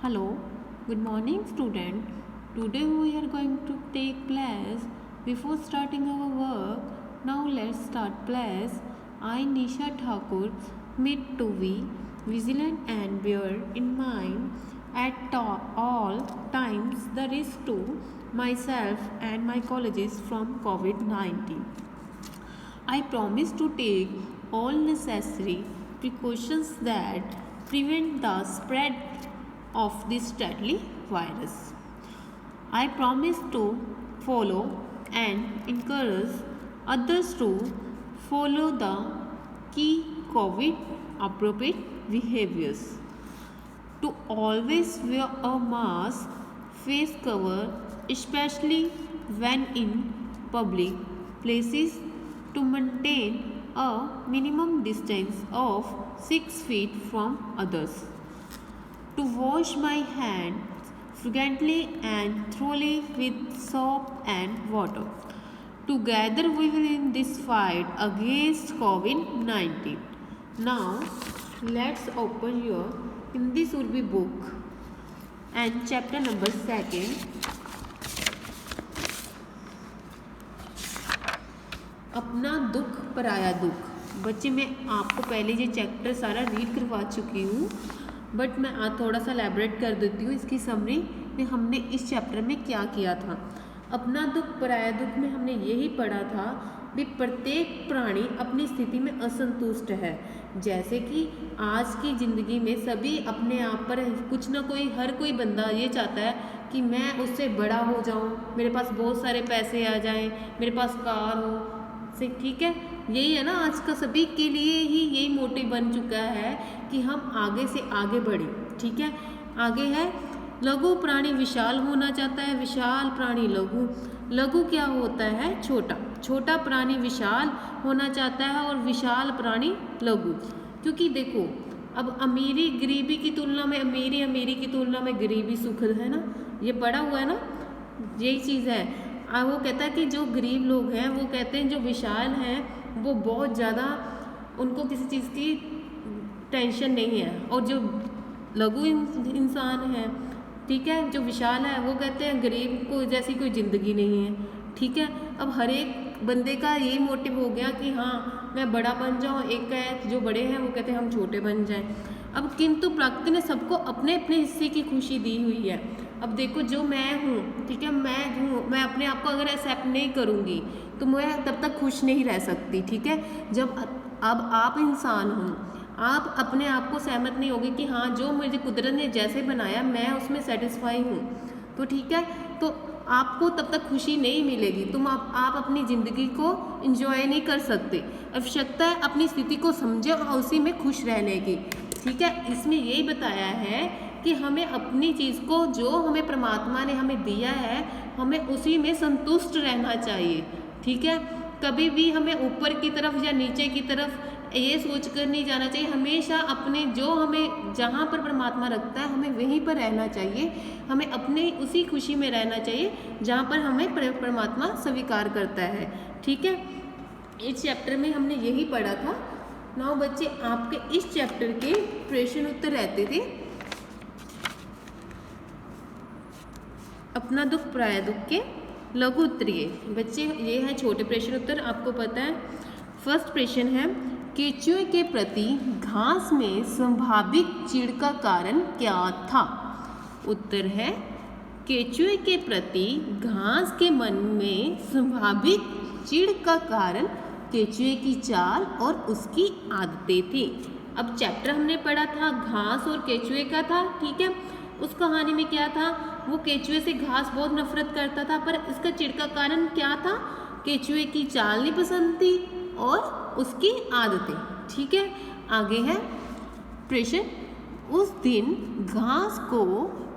Hello, good morning student. Today we are going to take class. Before starting our work, now let's start class. I Nisha Thakur meet to be vigilant and bear in mind at all times the risk to myself and my colleagues from COVID-19. I promise to take all necessary precautions that prevent the spread of this deadly virus. I promise to follow and encourage others to follow the key COVID appropriate behaviors. To always wear a mask, face cover, especially when in public places, to maintain a minimum distance of 6 feet from others, to wash my hands frequently and thoroughly with soap and water. Together we will in this fight against COVID-19. Now let's open your Hindi Surbi book and chapter number 2. अपना दुख पराया दुख। बच्चे मैं आपको पहले ये chapter सारा रीड करवा चुकी हूँ, बट मैं आज थोड़ा सा एलैबोरेट कर देती हूँ इसकी समरी में हमने इस चैप्टर में क्या किया था। अपना दुख पराया दुख में हमने यही पढ़ा था भी प्रत्येक प्राणी अपनी स्थिति में असंतुष्ट है। जैसे कि आज की ज़िंदगी में सभी अपने आप पर कुछ ना कोई हर कोई बंदा ये चाहता है कि मैं उससे बड़ा हो जाऊं, मेरे पास बहुत सारे पैसे आ जाएं, मेरे पास कार हो से, ठीक है। यही है ना, आज का सभी के लिए ही यही मोटिव बन चुका है कि हम आगे से आगे बढ़ें, ठीक है। आगे है लघु प्राणी विशाल होना चाहता है, विशाल प्राणी लघु, लघु क्या होता है छोटा, छोटा प्राणी विशाल होना चाहता है और विशाल प्राणी लघु। क्योंकि देखो अब अमीरी गरीबी की तुलना में अमीरी की तुलना में गरीबी सुखद है ना, ये पढ़ा हुआ है ना, यही चीज़ है। वो कहता है कि जो गरीब लोग हैं वो कहते हैं जो विशाल हैं वो बहुत ज़्यादा उनको किसी चीज़ की टेंशन नहीं है, और जो लघु इंसान है, ठीक है, जो विशाल है वो कहते हैं गरीब को जैसी कोई ज़िंदगी नहीं है, ठीक है। अब हर एक बंदे का यही मोटिव हो गया कि हाँ मैं बड़ा बन जाऊँ, एक है जो बड़े हैं वो कहते हैं हम छोटे बन जाएं। अब किंतु प्रकृति ने सबको अपने अपने हिस्से की खुशी दी हुई है। अब देखो जो मैं हूँ, ठीक है, मैं अपने आप को अगर एक्सेप्ट नहीं करूँगी तो मैं तब तक खुश नहीं रह सकती, ठीक है। जब अब आप इंसान हो, आप अपने आप को सहमत नहीं होगे कि हाँ जो मुझे कुदरत ने जैसे बनाया मैं उसमें सेटिस्फाई हूँ, तो ठीक है, तो आपको तब तक खुशी नहीं मिलेगी, तुम आप अपनी ज़िंदगी को एंजॉय नहीं कर सकते। आवश्यकता है अपनी स्थिति को समझे और उसी में खुश रहने की, ठीक है। इसमें यही बताया है कि हमें अपनी चीज़ को जो हमें परमात्मा ने हमें दिया है हमें उसी में संतुष्ट रहना चाहिए, ठीक है। कभी भी हमें ऊपर की तरफ या नीचे की तरफ ये सोच कर नहीं जाना चाहिए, हमेशा अपने जो हमें जहाँ पर परमात्मा रखता है हमें वहीं पर रहना चाहिए, हमें अपने उसी खुशी में रहना चाहिए जहाँ पर हमें परमात्मा स्वीकार करता है, ठीक है। इस चैप्टर में हमने यही पढ़ा था। नाउ बच्चे आपके इस चैप्टर के प्रश्न उत्तर रहते थे अपना दुख पराया दुख के लघु उत्तरीय। बच्चे ये है छोटे प्रश्न उत्तर, आपको पता है। फर्स्ट प्रश्न है केचुए के प्रति घास में स्वाभाविक चिढ़ का कारण क्या था। उत्तर है केचुए के प्रति घास के मन में स्वाभाविक चिढ़ का कारण केचुए की चाल और उसकी आदतें थी। अब चैप्टर हमने पढ़ा था घास और केचुए का था, ठीक है। उस कहानी में क्या था, वो केचुए से घास बहुत नफरत करता था, पर इसका चिढ़ का कारण क्या था, केचुए की चाल नहीं पसंद थी और उसकी आदतें, ठीक है। आगे है प्रश्न उस दिन घास को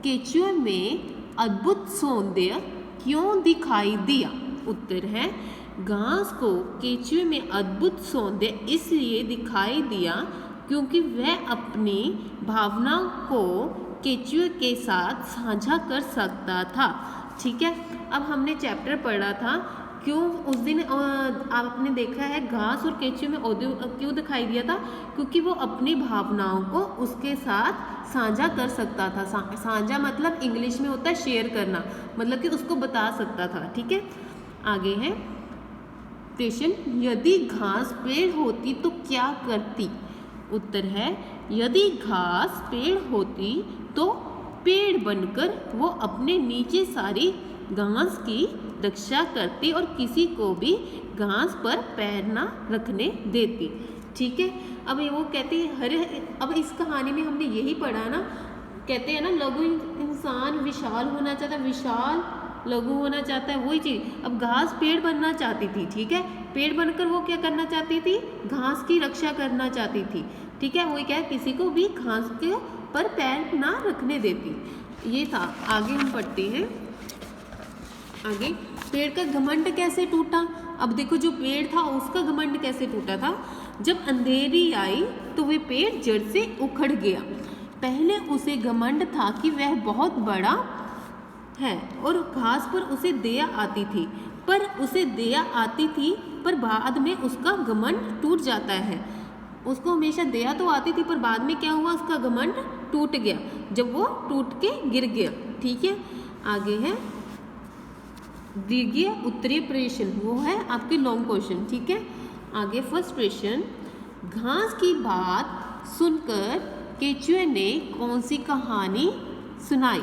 केचुए में अद्भुत सौंदर्य क्यों दिखाई दिया। उत्तर है घास को केचुए में अद्भुत सौंदर्य इसलिए दिखाई दिया क्योंकि वह अपनी भावनाओं को केचुए के साथ साझा कर सकता था, ठीक है। अब हमने चैप्टर पढ़ा था क्यों उस दिन आपने देखा है घास और केचुए में औदे क्यों दिखाई दिया था? क्योंकि वो अपनी भावनाओं को उसके साथ साझा कर सकता था। साझा मतलब इंग्लिश में होता है शेयर करना, मतलब कि उसको बता सकता था। ठीक है, आगे है प्रश्न, यदि घास पेड़ होती तो क्या करती? उत्तर है, यदि घास पेड़ होती तो पेड़ बनकर वो अपने नीचे सारी घास की रक्षा करती और किसी को भी घास पर पैर ना रखने देती। ठीक है, अब ये वो कहती है हरे, अब इस कहानी में हमने यही पढ़ा ना, कहते हैं ना लघु इंसान विशाल होना चाहता है, विशाल लघु होना चाहता है, वही चीज़। अब घास पेड़ बनना चाहती थी, ठीक है, पेड़ बनकर वो क्या करना चाहती थी? घास की रक्षा करना चाहती थी। ठीक है, वही क्या है, किसी को भी घास के पर पैर ना रखने देती, ये था। आगे हम पढ़ते हैं, आगे पेड़ का घमंड कैसे टूटा? अब देखो जो पेड़ था उसका घमंड कैसे टूटा था? जब अंधेरी आई तो वह पेड़ जड़ से उखड़ गया। पहले उसे घमंड था कि वह बहुत बड़ा है और घास पर उसे दया आती थी, पर बाद में उसका घमंड टूट जाता है। उसको हमेशा दया तो आती थी, पर बाद में क्या हुआ? उसका घमंड टूट गया जब वो टूट के गिर गया। ठीक है, आगे है द्वितीय उत्तरीय प्रश्न, वो है आपके लॉन्ग क्वेश्चन। ठीक है, आगे फर्स्ट प्रश्न, घास की बात सुनकर केचुए ने कौन सी कहानी सुनाई?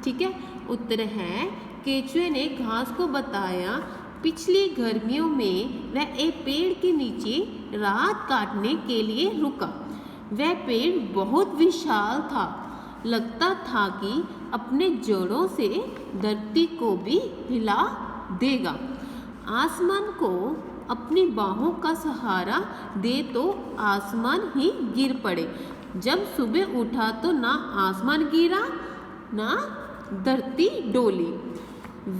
ठीक है, उत्तर है, केचुए ने घास को बताया पिछली गर्मियों में वह एक पेड़ के नीचे रात काटने के लिए रुका। वह पेड़ बहुत विशाल था, लगता था कि अपने जड़ों से धरती को भी हिला देगा। आसमान को अपनी बाहों का सहारा दे तो आसमान ही गिर पड़े। जब सुबह उठा तो ना आसमान गिरा ना धरती डोली।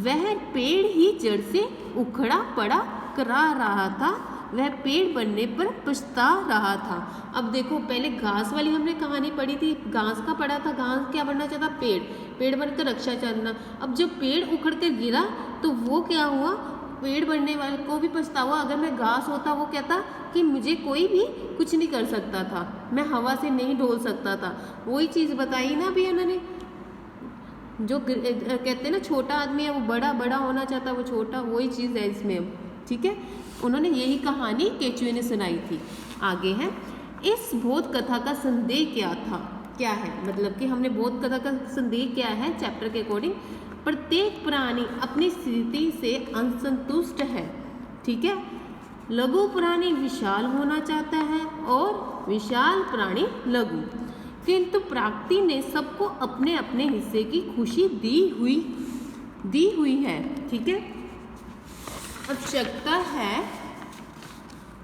वह पेड़ ही जड़ से उखड़ा पड़ा करा रहा था, वह पेड़ बनने पर पछता रहा था। अब देखो पहले घास वाली हमने कहानी पढ़ी थी, घास का पढ़ा था, घास क्या बनना चाहता? पेड़ बनकर रक्षा करना। अब जब पेड़ उखड़ कर गिरा तो वो क्या हुआ? पेड़ बनने वाले को भी पछतावा। अगर मैं घास होता वो कहता कि मुझे कोई भी कुछ नहीं कर सकता था, मैं हवा से नहीं डोल सकता था। वही चीज़ बताई ना अभी उन्होंने, जो कहते हैं ना छोटा आदमी है वो बड़ा होना चाहता है, वो छोटा, वही चीज़ है इसमें। ठीक है, उन्होंने यही कहानी केचुए ने सुनाई थी। आगे है, इस बोध कथा का संदेश क्या है? मतलब कि हमने बोध कथा का संदेश क्या है चैप्टर के अकॉर्डिंग? प्रत्येक प्राणी अपनी स्थिति से असंतुष्ट है। ठीक है, लघु प्राणी विशाल होना चाहता है और विशाल प्राणी लघु, किंतु प्रकृति ने सबको अपने अपने हिस्से की खुशी दी हुई है। ठीक है,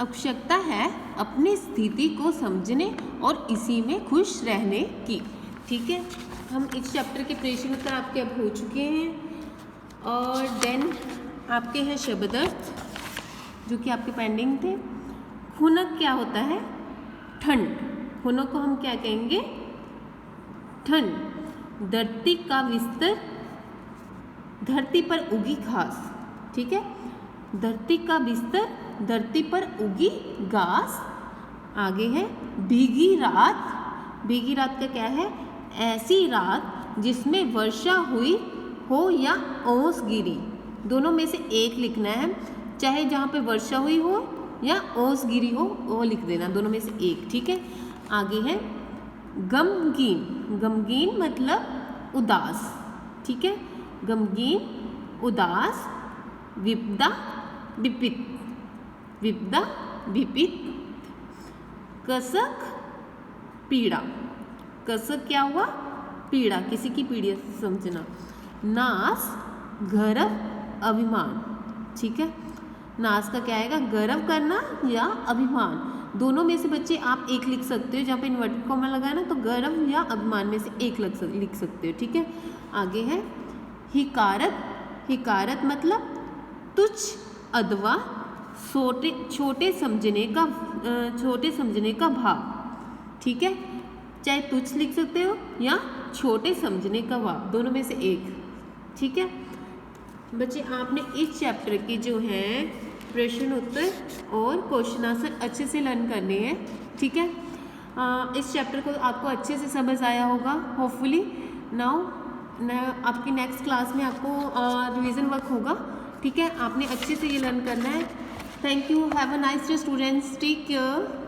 आवश्यकता है अपनी स्थिति को समझने और इसी में खुश रहने की। ठीक है, हम इस चैप्टर के प्रश्न उत्तर आपके अब हो चुके हैं और देन आपके हैं शब्द अर्थ जो कि आपके पेंडिंग थे। खुनक क्या होता है? ठंड। खुनक को हम क्या कहेंगे? ठंड। धरती का विस्तर, धरती पर उगी घास। ठीक है, धरती का बिस्तर, धरती पर उगी घास। आगे है भीगी रात। भीगी रात का क्या है? ऐसी रात जिसमें वर्षा हुई हो या ओस गिरी, दोनों में से एक लिखना है। चाहे जहाँ पे वर्षा हुई हो या ओस गिरी हो वो लिख देना, दोनों में से एक। ठीक है, आगे है गमगीन। गमगीन मतलब उदास। ठीक है, गमगीन, उदास। विपदा विपित, विपदा विपित। कसक पीड़ा। कसक क्या हुआ? पीड़ा, किसी की पीड़ा समझना। नास गर्व, अभिमान। ठीक है, नास का क्या आएगा? गर्व करना या अभिमान, दोनों में से बच्चे आप एक लिख सकते हो। जहाँ पे इन्वर्टेड कॉमा लगा है ना तो गर्व या अभिमान में से एक लिख सकते हो। ठीक है, आगे है हिकारत। हिकारत मतलब तुच्छ, अथवा छोटे समझने का भाव। ठीक है, चाहे तुच्छ लिख सकते हो या छोटे समझने का भाव, दोनों में से एक। ठीक है, बच्चे आपने इस चैप्टर के जो है प्रश्न उत्तर और क्वेश्चन आंसर अच्छे से लर्न करने हैं, ठीक है। इस चैप्टर को आपको अच्छे से समझ आया होगा होपफुली। नाउ आपकी नेक्स्ट क्लास में आपको रिवीजन वर्क होगा, ठीक है। आपने अच्छे से ये लर्न करना है। Thank you, have a nice day students, take care.